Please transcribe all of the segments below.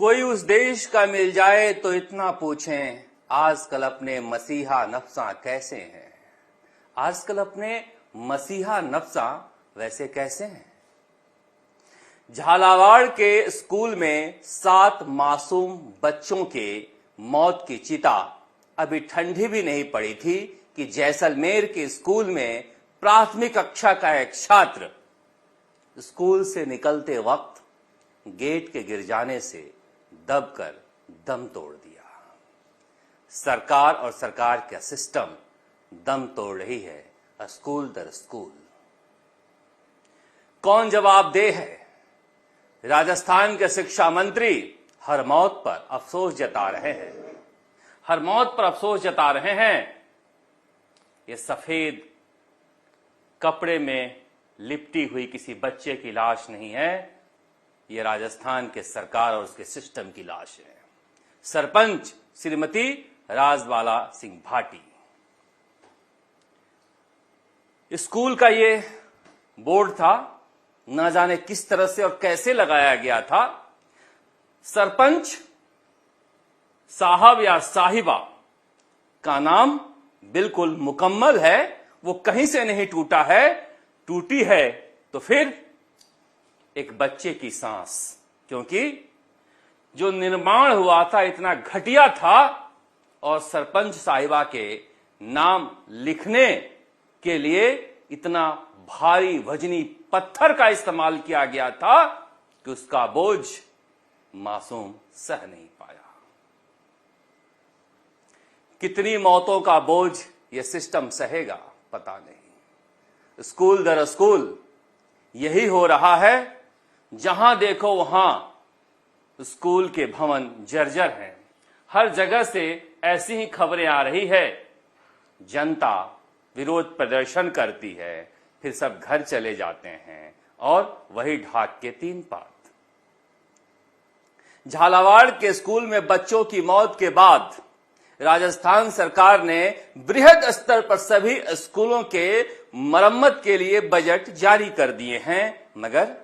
कोई उस देश का मिल जाए तो इतना पूछें, आजकल अपने मसीहा नफ्सा कैसे हैं। आजकल अपने मसीहा नफ्सा वैसे कैसे हैं। झालावाड़ के स्कूल में 7 मासूम बच्चों के मौत की चिता अभी ठंडी भी नहीं पड़ी थी कि जैसलमेर के स्कूल में प्राथमिक कक्षा का एक छात्र स्कूल से निकलते वक्त गेट के गिर जाने से दबकर दम तोड़ दिया। सरकार और सरकार का सिस्टम दम तोड़ रही है स्कूल दर स्कूल। कौन जवाबदेह है। राजस्थान के शिक्षा मंत्री हर मौत पर अफसोस जता रहे हैं, हर मौत पर अफसोस जता रहे हैं। ये सफेद कपड़े में लिपटी हुई किसी बच्चे की लाश नहीं है, ये राजस्थान के सरकार और उसके सिस्टम की लाश है। सरपंच श्रीमती राजबाला सिंह भाटी। स्कूल का ये बोर्ड था, न जाने किस तरह से और कैसे लगाया गया था। सरपंच साहब या साहिबा का नाम बिल्कुल मुकम्मल है, वो कहीं से नहीं टूटा है। टूटी है तो फिर एक बच्चे की सांस, क्योंकि जो निर्माण हुआ था इतना घटिया था और सरपंच साहिबा के नाम लिखने के लिए इतना भारी वजनी पत्थर का इस्तेमाल किया गया था कि उसका बोझ मासूम सह नहीं पाया। कितनी मौतों का बोझ यह सिस्टम सहेगा पता नहीं। स्कूल दर स्कूल यही हो रहा है। जहां देखो वहां स्कूल के भवन जर्जर हैं। हर जगह से ऐसी ही खबरें आ रही है। जनता विरोध प्रदर्शन करती है, फिर सब घर चले जाते हैं और वही ढाक के 3 पात। झालावाड़ के स्कूल में बच्चों की मौत के बाद राजस्थान सरकार ने बृहद स्तर पर सभी स्कूलों के मरम्मत के लिए बजट जारी कर दिए हैं, मगर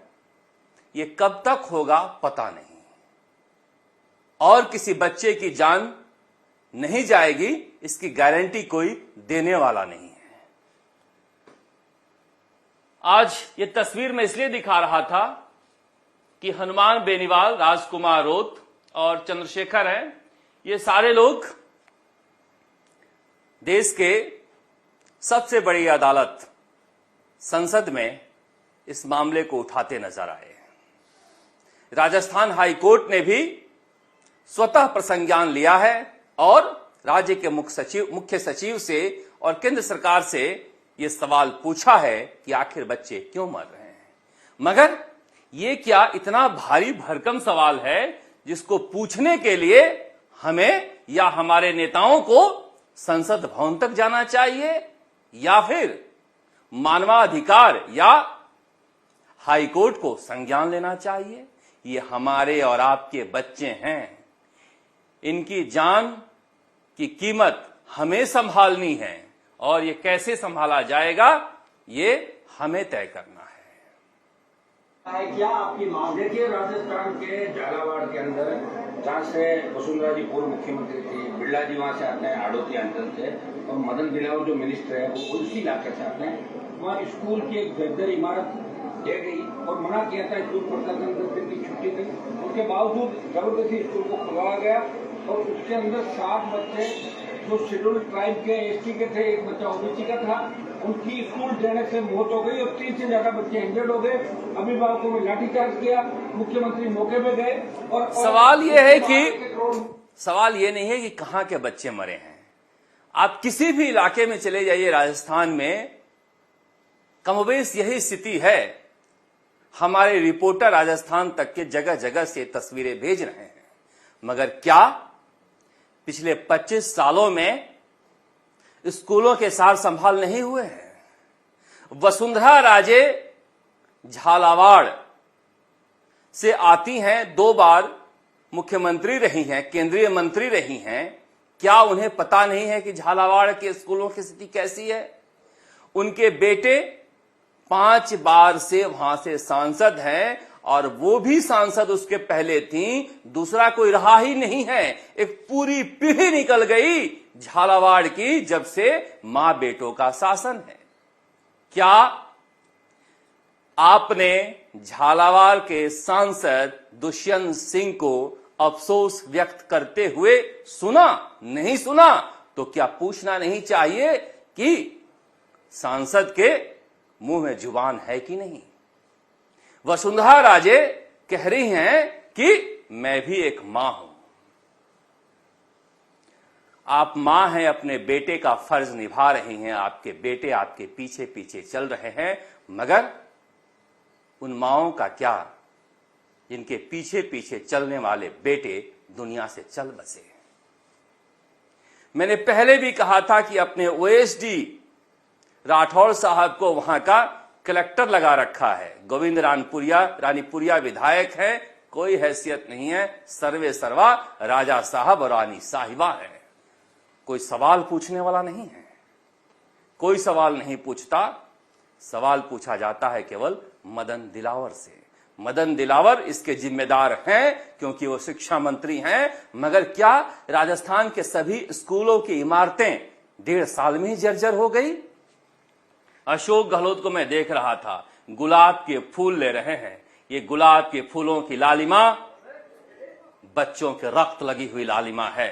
ये कब तक होगा पता नहीं। और किसी बच्चे की जान नहीं जाएगी इसकी गारंटी कोई देने वाला नहीं है। आज ये तस्वीर में इसलिए दिखा रहा था कि हनुमान बेनीवाल, राजकुमार रोत और चंद्रशेखर हैं। ये सारे लोग देश के सबसे बड़ी अदालत संसद में इस मामले को उठाते नजर आए। राजस्थान हाई कोर्ट ने भी स्वतः प्रसंज्ञान लिया है और राज्य के मुख्य सचिव से और केंद्र सरकार से यह सवाल पूछा है कि आखिर बच्चे क्यों मर रहे हैं। मगर यह क्या इतना भारी भरकम सवाल है जिसको पूछने के लिए हमें या हमारे नेताओं को संसद भवन तक जाना चाहिए या फिर मानवाधिकार या हाई कोर्ट को संज्ञान लेना चाहिए। ये हमारे और आपके बच्चे हैं, इनकी जान की कीमत हमें संभालनी है और ये कैसे संभाला जाएगा ये हमें तय करना है। क्या आपकी मांग? देखिए, राजस्थान के झालावाड़ के अंदर जहाँ से वसुंधरा जी पूर्व मुख्यमंत्री थी, बिरला जी वहाँ से आते हैं आड़ोती अंचल से, और मदन बिलावर जो मिनिस्टर है वो उसी इलाके से आते हैं। वहाँ स्कूल की एक जर्जर इमारत दे गई और मना किया था, स्कूल प्रशासन 10 दिन की छुट्टी दी। उसके बावजूद जबरदस्ती स्कूल को खुलवाया गया और उसके अंदर 7 बच्चे जो शेड्यूल्ड ट्राइब के एसटी के थे, एक बच्चा ओबीसी का था, उनकी स्कूल जाने से मौत हो गई और 3 से ज्यादा बच्चे इंजर्ड हो गए। अभिभावकों में लाठीचार्ज किया, मुख्यमंत्री मौके पे गए और सवाल ये है कि सवाल ये नहीं है कि कहां के बच्चे मरे हैं। आप किसी भी इलाके में चले जाइए राजस्थान में, कमोबेश यही स्थिति है। हमारे रिपोर्टर राजस्थान तक के जगह जगह से तस्वीरें भेज रहे हैं, मगर क्या पिछले 25 सालों में स्कूलों के सार संभाल नहीं हुए हैं। वसुंधरा राजे झालावाड़ से आती हैं, 2 बार मुख्यमंत्री रही हैं, केंद्रीय मंत्री रही हैं। क्या उन्हें पता नहीं है कि झालावाड़ के स्कूलों की स्थिति कैसी है? उनके बेटे 5 बार से वहां से सांसद हैं और वो भी सांसद उसके पहले थी, दूसरा कोई रहा ही नहीं है। एक पूरी पीढ़ी निकल गई झालावाड़ की, जब से मां बेटों का शासन है। क्या आपने झालावाड़ के सांसद दुष्यंत सिंह को अफसोस व्यक्त करते हुए सुना? नहीं सुना तो क्या पूछना नहीं चाहिए कि सांसद के मुंह में जुबान है कि नहीं? वसुंधरा राजे कह रही हैं कि मैं भी एक मां हूं। आप मां हैं, अपने बेटे का फर्ज निभा रही हैं, आपके बेटे आपके पीछे पीछे चल रहे हैं, मगर उन माओं का क्या जिनके पीछे पीछे चलने वाले बेटे दुनिया से चल बसे? मैंने पहले भी कहा था कि अपने ओएसडी राठौड़ साहब को वहां का कलेक्टर लगा रखा है। गोविंद रानीपुरिया विधायक है, कोई हैसियत नहीं है, सर्वे सर्वा राजा साहब और रानी साहिबा है। कोई सवाल पूछने वाला नहीं है, कोई सवाल नहीं पूछता। सवाल पूछा जाता है केवल मदन दिलावर से। मदन दिलावर इसके जिम्मेदार हैं क्योंकि वो शिक्षा मंत्री हैं, मगर क्या राजस्थान के सभी स्कूलों की इमारतें 1.5 साल में ही जर्जर हो गई? अशोक गहलोत को मैं देख रहा था, गुलाब के फूल ले रहे हैं। ये गुलाब के फूलों की लालिमा बच्चों के रक्त लगी हुई लालिमा है।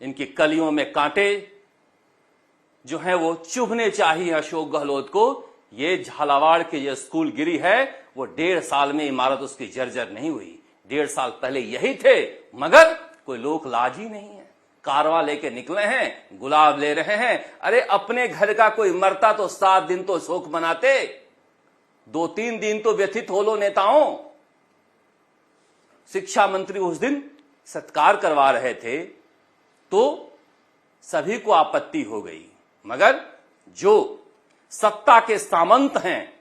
इनकी कलियों में कांटे जो है वो चुभने चाहिए अशोक गहलोत को। ये झालावाड़ के जो स्कूल गिरी है वो 1.5 साल में इमारत उसकी जर्जर नहीं हुई। 1.5 साल पहले यही थे, मगर कोई लोक लाज ही नहीं है। कारवा लेके निकले हैं, गुलाब ले रहे हैं। अरे अपने घर का कोई मरता तो 7 दिन तो शोक मनाते, 2-3 दिन तो व्यथित हो लो नेताओं। शिक्षा मंत्री उस दिन सत्कार करवा रहे थे तो सभी को आपत्ति हो गई, मगर जो सत्ता के सामंत हैं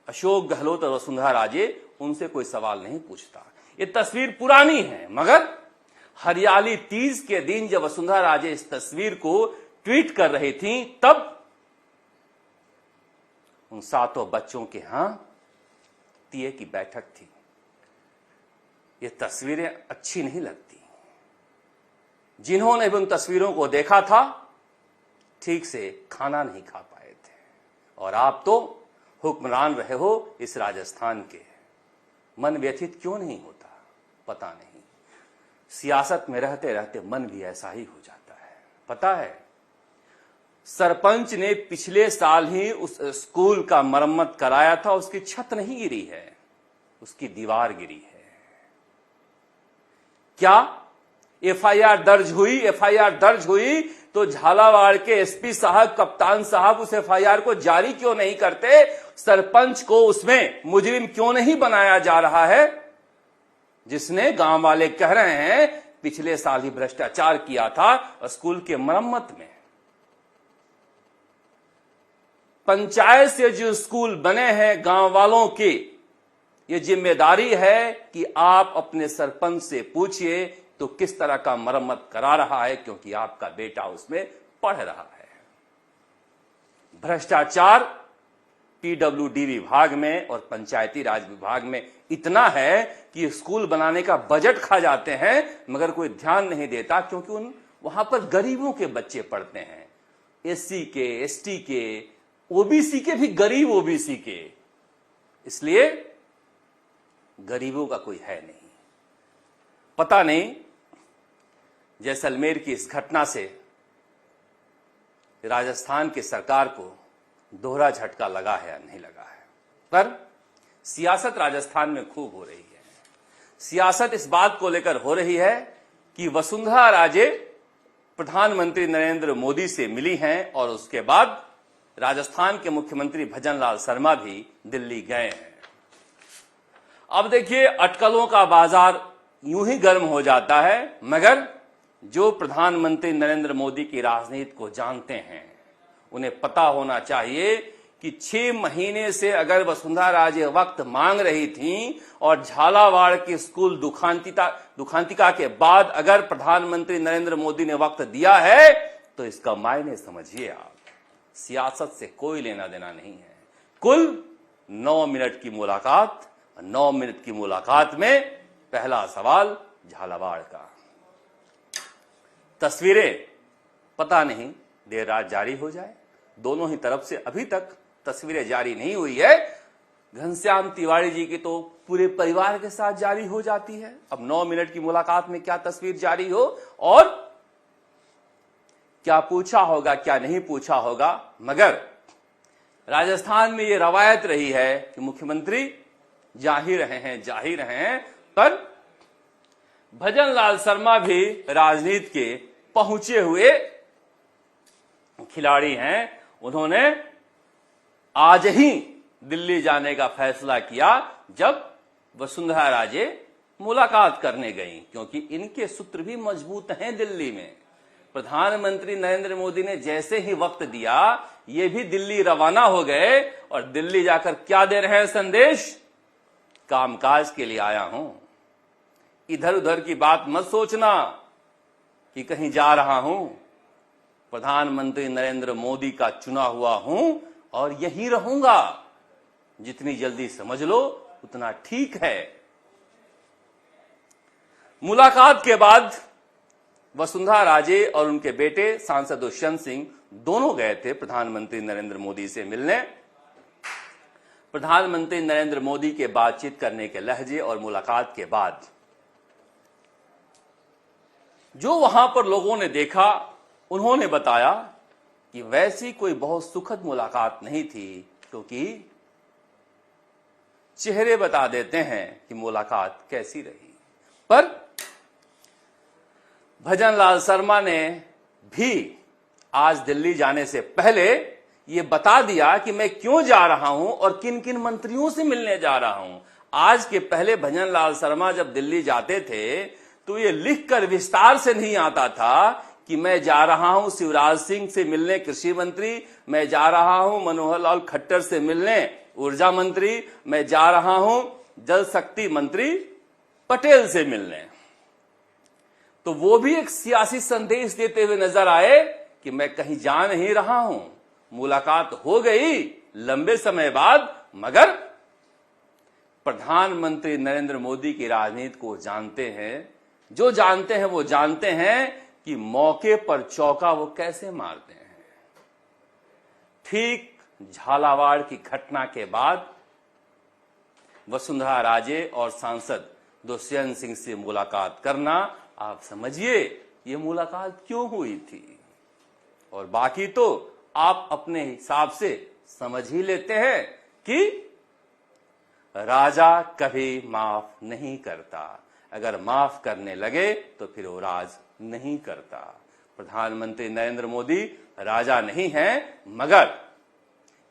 अशोक गहलोत और वसुंधरा राजे, उनसे कोई सवाल नहीं पूछता। ये तस्वीर पुरानी है, मगर हरियाली तीज के दिन जब वसुंधरा राजे इस तस्वीर को ट्वीट कर रही थी, तब उन 7 बच्चों के यहां तिये की बैठक थी। ये तस्वीरें अच्छी नहीं लगती। जिन्होंने भी उन तस्वीरों को देखा था ठीक से खाना नहीं खा पाए थे, और आप तो हुक्मरान रहे हो इस राजस्थान के। मन व्यथित क्यों नहीं होता पता नहीं। सियासत में रहते रहते मन भी ऐसा ही हो जाता है। पता है, सरपंच ने पिछले साल ही उस स्कूल का मरम्मत कराया था, उसकी छत नहीं गिरी है, उसकी दीवार गिरी है। क्या एफआईआर दर्ज हुई? एफआईआर दर्ज हुई तो झालावाड़ के एसपी साहब, कप्तान साहब उस एफआईआर को जारी क्यों नहीं करते? सरपंच को उसमें मुजरिम क्यों नहीं बनाया जा रहा है, जिसने गांव वाले कह रहे हैं पिछले साल ही भ्रष्टाचार किया था स्कूल के मरम्मत में। पंचायत से जो स्कूल बने हैं गांव वालों की, यह जिम्मेदारी है कि आप अपने सरपंच से पूछिए तो किस तरह का मरम्मत करा रहा है, क्योंकि आपका बेटा उसमें पढ़ रहा है। भ्रष्टाचार पीडब्ल्यूडी विभाग में और पंचायती राज विभाग में इतना है कि स्कूल बनाने का बजट खा जाते हैं, मगर कोई ध्यान नहीं देता, क्योंकि वहां पर गरीबों के बच्चे पढ़ते हैं, एससी के, एसटी के, ओबीसी के भी गरीब ओबीसी के, इसलिए गरीबों का कोई है नहीं। पता नहीं जैसलमेर की इस घटना से राजस्थान की सरकार को दोहरा झटका लगा है या नहीं लगा है, पर सियासत राजस्थान में खूब हो रही है। सियासत इस बात को लेकर हो रही है कि वसुंधरा राजे प्रधानमंत्री नरेंद्र मोदी से मिली हैं और उसके बाद राजस्थान के मुख्यमंत्री भजनलाल शर्मा भी दिल्ली गए हैं। अब देखिए, अटकलों का बाजार यूं ही गर्म हो जाता है, मगर जो प्रधानमंत्री नरेंद्र मोदी की राजनीति को जानते हैं उन्हें पता होना चाहिए कि 6 महीने से अगर वसुंधरा राजे वक्त मांग रही थीं और झालावाड़ की स्कूल दुखांतिका के बाद अगर प्रधानमंत्री नरेंद्र मोदी ने वक्त दिया है तो इसका मायने समझिए आप। सियासत से कोई लेना देना नहीं है। कुल 9 मिनट की मुलाकात। 9 मिनट की मुलाकात में पहला सवाल झालावाड़ का। तस्वीरें पता नहीं देर रात जारी हो जाए, दोनों ही तरफ से अभी तक तस्वीरें जारी नहीं हुई है। घनश्याम तिवारी जी की तो पूरे परिवार के साथ जारी हो जाती है। अब 9 मिनट की मुलाकात में क्या तस्वीर जारी हो और क्या पूछा होगा क्या नहीं पूछा होगा, मगर राजस्थान में यह रवायत रही है कि मुख्यमंत्री जा ही रहे हैं, पर भजन लाल शर्मा भी राजनीति के पहुंचे हुए खिलाड़ी हैं। उन्होंने आज ही दिल्ली जाने का फैसला किया जब वसुंधरा राजे मुलाकात करने गई, क्योंकि इनके सूत्र भी मजबूत हैं दिल्ली में। प्रधानमंत्री नरेंद्र मोदी ने जैसे ही वक्त दिया, ये भी दिल्ली रवाना हो गए और दिल्ली जाकर क्या दे रहे हैं संदेश? कामकाज के लिए आया हूं, इधर उधर की बात मत सोचना कि कहीं जा रहा हूं। प्रधानमंत्री नरेंद्र मोदी का चुना हुआ हूं और यही रहूंगा। जितनी जल्दी समझ लो उतना ठीक है। मुलाकात के बाद वसुंधरा राजे और उनके बेटे सांसद दुष्यंत सिंह दोनों गए थे प्रधानमंत्री नरेंद्र मोदी से मिलने। प्रधानमंत्री नरेंद्र मोदी के बातचीत करने के लहजे और मुलाकात के बाद जो वहां पर लोगों ने देखा, उन्होंने बताया कि वैसी कोई बहुत सुखद मुलाकात नहीं थी, क्योंकि चेहरे बता देते हैं कि मुलाकात कैसी रही। पर भजन लाल शर्मा ने भी आज दिल्ली जाने से पहले यह बता दिया कि मैं क्यों जा रहा हूं और किन किन मंत्रियों से मिलने जा रहा हूं। आज के पहले भजन लाल शर्मा जब दिल्ली जाते थे तो ये लिखकर विस्तार से नहीं आता था कि मैं जा रहा हूं शिवराज सिंह से मिलने कृषि मंत्री, मैं जा रहा हूं मनोहर लाल खट्टर से मिलने ऊर्जा मंत्री, मैं जा रहा हूं जल शक्ति मंत्री पटेल से मिलने। तो वो भी एक सियासी संदेश देते हुए नजर आए कि मैं कहीं जा नहीं रहा हूं। मुलाकात हो गई लंबे समय बाद, मगर प्रधानमंत्री नरेंद्र मोदी की राजनीति को जानते हैं। जो जानते हैं वो जानते हैं कि मौके पर चौका वो कैसे मारते हैं। ठीक झालावाड़ की घटना के बाद वसुंधरा राजे और सांसद दुष्यंत सिंह से मुलाकात करना, आप समझिए ये मुलाकात क्यों हुई थी। और बाकी तो आप अपने हिसाब से समझ ही लेते हैं कि राजा कभी माफ नहीं करता। अगर माफ करने लगे तो फिर वो राज नहीं करता। प्रधानमंत्री नरेंद्र मोदी राजा नहीं हैं, मगर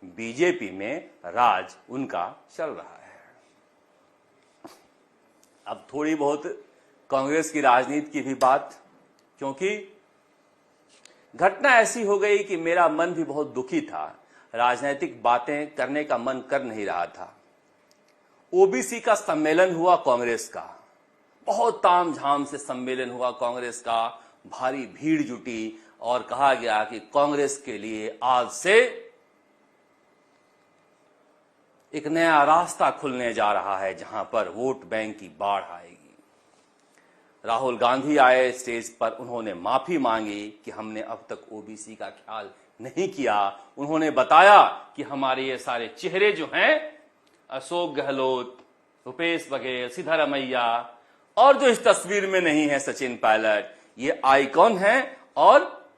बीजेपी में राज उनका चल रहा है। अब थोड़ी बहुत कांग्रेस की राजनीति की भी बात, क्योंकि घटना ऐसी हो गई कि मेरा मन भी बहुत दुखी था। राजनीतिक बातें करने का मन कर नहीं रहा था। ओबीसी का सम्मेलन हुआ कांग्रेस का, बहुत तामझाम से सम्मेलन हुआ कांग्रेस का, भारी भीड़ जुटी और कहा गया कि कांग्रेस के लिए आज से एक नया रास्ता खुलने जा रहा है, जहां पर वोट बैंक की बाढ़ आएगी। राहुल गांधी आए स्टेज पर, उन्होंने माफी मांगी कि हमने अब तक ओबीसी का ख्याल नहीं किया। उन्होंने बताया कि हमारे ये सारे चेहरे जो हैं, अशोक गहलोत, भूपेश बघेल, सिद्धारमैया और जो इस तस्वीर में नहीं है सचिन पायलट, ये आइकॉन हैं और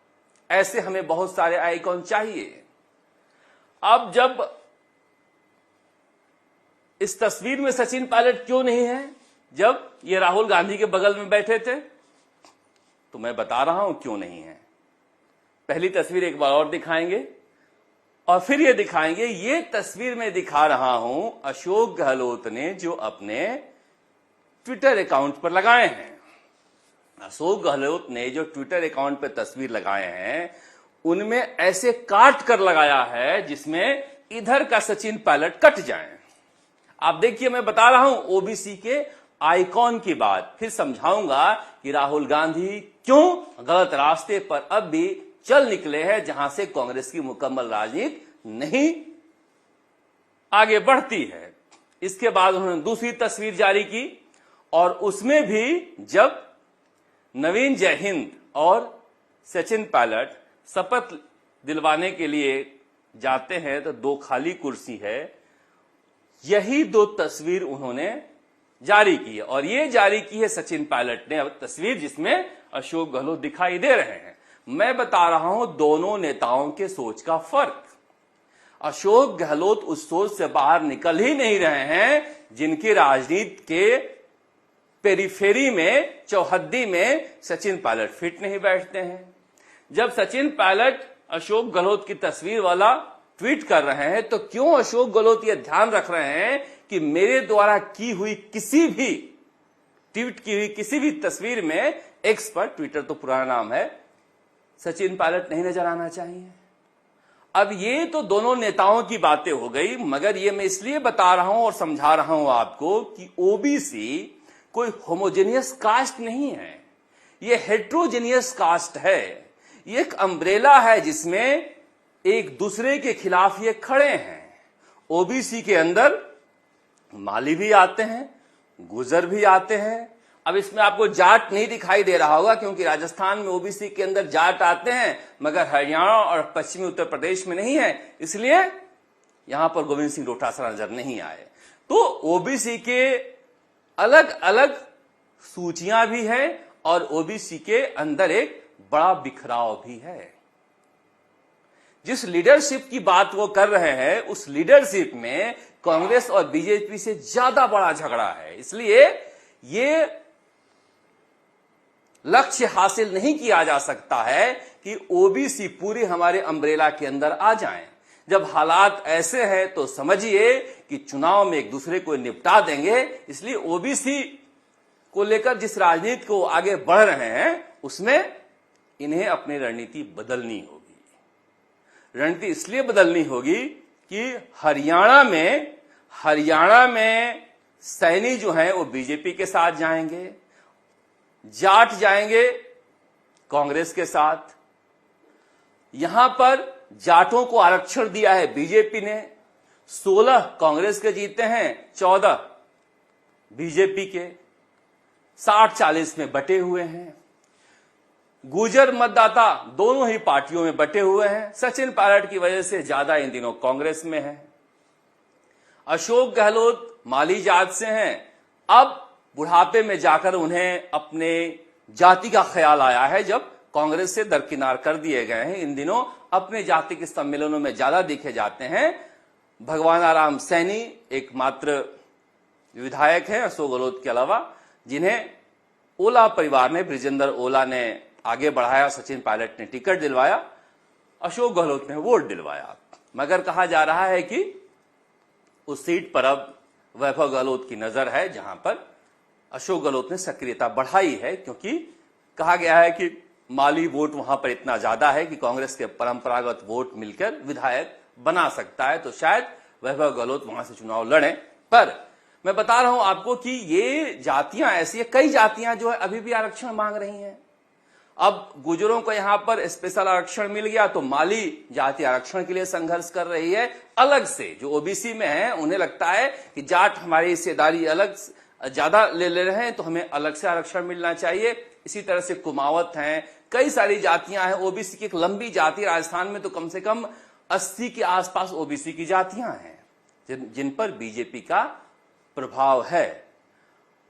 ऐसे हमें बहुत सारे आइकॉन चाहिए। अब जब इस तस्वीर में सचिन पायलट क्यों नहीं है, जब ये राहुल गांधी के बगल में बैठे थे, तो मैं बता रहा हूं क्यों नहीं है। पहली तस्वीर एक बार और दिखाएंगे और फिर ये दिखाएंगे। ये तस्वीर में दिखा रहा हूं अशोक गहलोत ने जो अपने ट्विटर अकाउंट पर लगाए हैं। अशोक गहलोत ने जो ट्विटर अकाउंट पर तस्वीर लगाए हैं, उनमें ऐसे काट कर लगाया है जिसमें इधर का सचिन पायलट कट जाए। आप देखिए, मैं बता रहा हूं ओबीसी के आइकॉन की बात, फिर समझाऊंगा कि राहुल गांधी क्यों गलत रास्ते पर अब भी चल निकले हैं, जहां से कांग्रेस की मुकम्मल राजनीति नहीं आगे बढ़ती है। इसके बाद उन्होंने दूसरी तस्वीर जारी की और उसमें भी जब नवीन जयहिंद और सचिन पायलट शपथ दिलवाने के लिए जाते हैं तो दो खाली कुर्सी है, यही दो तस्वीर उन्होंने जारी की है। और ये जारी की है सचिन पायलट ने अब तस्वीर जिसमें अशोक गहलोत दिखाई दे रहे हैं। मैं बता रहा हूं दोनों नेताओं के सोच का फर्क। अशोक गहलोत उस सोच से बाहर निकल ही नहीं रहे हैं जिनकी राजनीति के पेरीफेरी में, चौहद्दी में सचिन पायलट फिट नहीं बैठते हैं। जब सचिन पायलट अशोक गहलोत की तस्वीर वाला ट्वीट कर रहे हैं तो क्यों अशोक गहलोत यह ध्यान रख रहे हैं कि मेरे द्वारा की हुई किसी भी ट्वीट की हुई किसी भी तस्वीर में, एक्स पर, ट्विटर तो पुराना नाम है, सचिन पायलट नहीं नजर आना चाहिए। अब ये तो दोनों नेताओं की बातें हो गई, मगर ये मैं इसलिए बता रहा हूं और समझा रहा हूं आपको कि ओबीसी कोई होमोजेनियस कास्ट नहीं है, ये हेट्रोजेनियस कास्ट है। ये एक अम्ब्रेला है जिसमें एक दूसरे के खिलाफ ये खड़े हैं। ओबीसी के अंदर माली भी आते हैं, गुजर भी आते हैं। अब इसमें आपको जाट नहीं दिखाई दे रहा होगा क्योंकि राजस्थान में ओबीसी के अंदर जाट आते हैं, मगर हरियाणा और पश्चिमी उत्तर प्रदेश में नहीं है, इसलिए यहां पर गोविंद सिंह डोटासरा नजर नहीं आए। तो ओबीसी के अलग अलग सूचियां भी हैं और ओबीसी के अंदर एक बड़ा बिखराव भी है। जिस लीडरशिप की बात वो कर रहे हैं उस लीडरशिप में कांग्रेस और बीजेपी से ज्यादा बड़ा झगड़ा है। इसलिए ये लक्ष्य हासिल नहीं किया जा सकता है कि ओबीसी पूरी हमारे अम्ब्रेला के अंदर आ जाएं। जब हालात ऐसे हैं तो समझिए कि चुनाव में एक दूसरे को निपटा देंगे। इसलिए ओबीसी को लेकर जिस राजनीति को आगे बढ़ रहे हैं उसमें इन्हें अपनी रणनीति बदलनी होगी। रणनीति इसलिए बदलनी होगी कि हरियाणा में सैनी जो हैं वो बीजेपी के साथ जाएंगे, जाट जाएंगे कांग्रेस के साथ। यहां पर जाटों को आरक्षण दिया है बीजेपी ने, 16 कांग्रेस के जीते हैं, 14 बीजेपी के, 60-40 में बटे हुए हैं। गुजर मतदाता दोनों ही पार्टियों में बटे हुए हैं। सचिन पायलट की वजह से ज्यादा इन दिनों कांग्रेस में है। अशोक गहलोत माली जात से हैं। अब बुढ़ापे में जाकर उन्हें अपने जाति का ख्याल आया है जब कांग्रेस से दरकिनार कर दिए गए हैं। इन दिनों अपने जाति के सम्मेलनों में ज्यादा दिखे जाते हैं। भगवान आराम सैनी एकमात्र विधायक हैं अशोक गहलोत के अलावा जिन्हें ओला परिवार ने, ब्रिजेंद्र ओला ने आगे बढ़ाया, सचिन पायलट ने टिकट दिलवाया, अशोक गहलोत ने वोट दिलवाया। मगर कहा जा रहा है कि उस सीट पर अब वैभव गहलोत की नजर है जहां पर अशोक गहलोत ने सक्रियता बढ़ाई है, क्योंकि कहा गया है कि माली वोट वहां पर इतना ज्यादा है कि कांग्रेस के परंपरागत वोट मिलकर विधायक बना सकता है, तो शायद वैभव गहलोत वहां से चुनाव लड़े। पर मैं बता रहा हूं आपको कि ये जातियां ऐसी है, कई जातियां जो है अभी भी आरक्षण मांग रही हैं। अब गुजरों को यहां पर स्पेशल आरक्षण मिल गया तो माली जाति आरक्षण के लिए संघर्ष कर रही है अलग से। जो ओबीसी में है उन्हें लगता है कि जाट हमारी हिस्सेदारी अलग ज्यादा ले रहे हैं तो हमें अलग से आरक्षण मिलना चाहिए। इसी तरह से कुमावत हैं, कई सारी जातियां हैं। ओबीसी की एक लंबी जाति, राजस्थान में तो कम से कम 80 के आसपास ओबीसी की जातियां हैं जिन पर बीजेपी का प्रभाव है।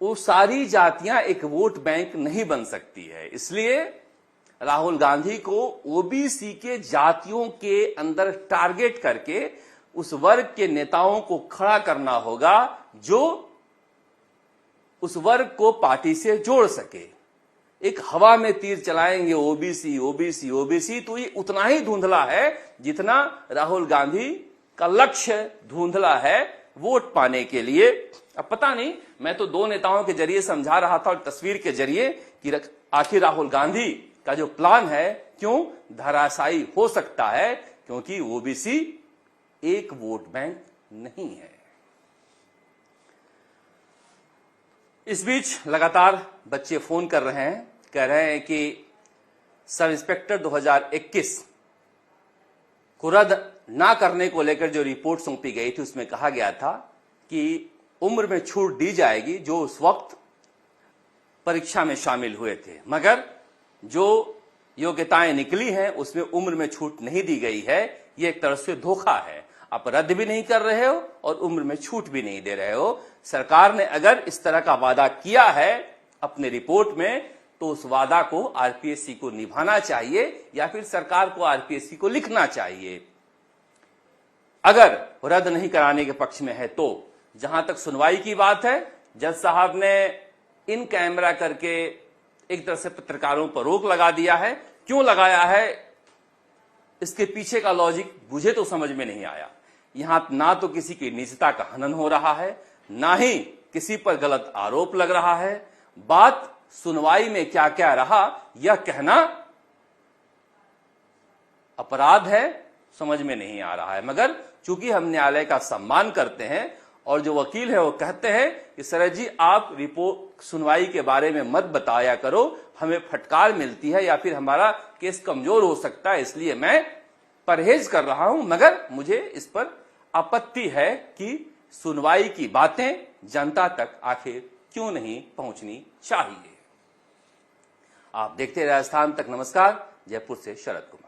वो सारी जातियां एक वोट बैंक नहीं बन सकती है। इसलिए राहुल गांधी को ओबीसी के जातियों के अंदर टारगेट करके उस वर्ग के नेताओं को खड़ा करना होगा जो उस वर्ग को पार्टी से जोड़ सके। एक हवा में तीर चलाएंगे ओबीसी ओबीसी ओबीसी, तो ये उतना ही धुंधला है जितना राहुल गांधी का लक्ष्य धुंधला है वोट पाने के लिए। अब पता नहीं, मैं तो दो नेताओं के जरिए समझा रहा था और तस्वीर के जरिए कि आखिर राहुल गांधी का जो प्लान है क्यों धराशायी हो सकता है, क्योंकि ओबीसी एक वोट बैंक नहीं है। इस बीच लगातार बच्चे फोन कर रहे हैं, कह रहे हैं कि सब इंस्पेक्टर 2021 को रद्द ना करने को लेकर जो रिपोर्ट सौंपी गई थी उसमें कहा गया था कि उम्र में छूट दी जाएगी जो उस वक्त परीक्षा में शामिल हुए थे, मगर जो योग्यताएं निकली हैं उसमें उम्र में छूट नहीं दी गई है। ये एक तरह से धोखा है। आप रद्द भी नहीं कर रहे हो और उम्र में छूट भी नहीं दे रहे हो। सरकार ने अगर इस तरह का वादा किया है अपने रिपोर्ट में तो उस वादा को आरपीएससी को निभाना चाहिए या फिर सरकार को आरपीएससी को लिखना चाहिए। अगर रद्द नहीं कराने के पक्ष में है तो जहां तक सुनवाई की बात है, जज साहब ने इन कैमरा करके एक तरह से पत्रकारों पर रोक लगा दिया है। क्यों लगाया है, इसके पीछे का लॉजिक मुझे तो समझ में नहीं आया। यहां ना तो किसी की निजता का हनन हो रहा है, ना ही किसी पर गलत आरोप लग रहा है। बात सुनवाई में क्या क्या रहा यह कहना अपराध है, समझ में नहीं आ रहा है। मगर चूंकि हम न्यायालय का सम्मान करते हैं और जो वकील है वो कहते हैं कि सरज जी आप रिपोर्ट सुनवाई के बारे में मत बताया करो, हमें फटकार मिलती है या फिर हमारा केस कमजोर हो सकता है, इसलिए मैं परहेज कर रहा हूं। मगर मुझे इस पर आपत्ति है कि सुनवाई की बातें जनता तक आखिर क्यों नहीं पहुंचनी चाहिए। आप देखते हैं राजस्थान तक। नमस्कार। जयपुर से शरद कुमार।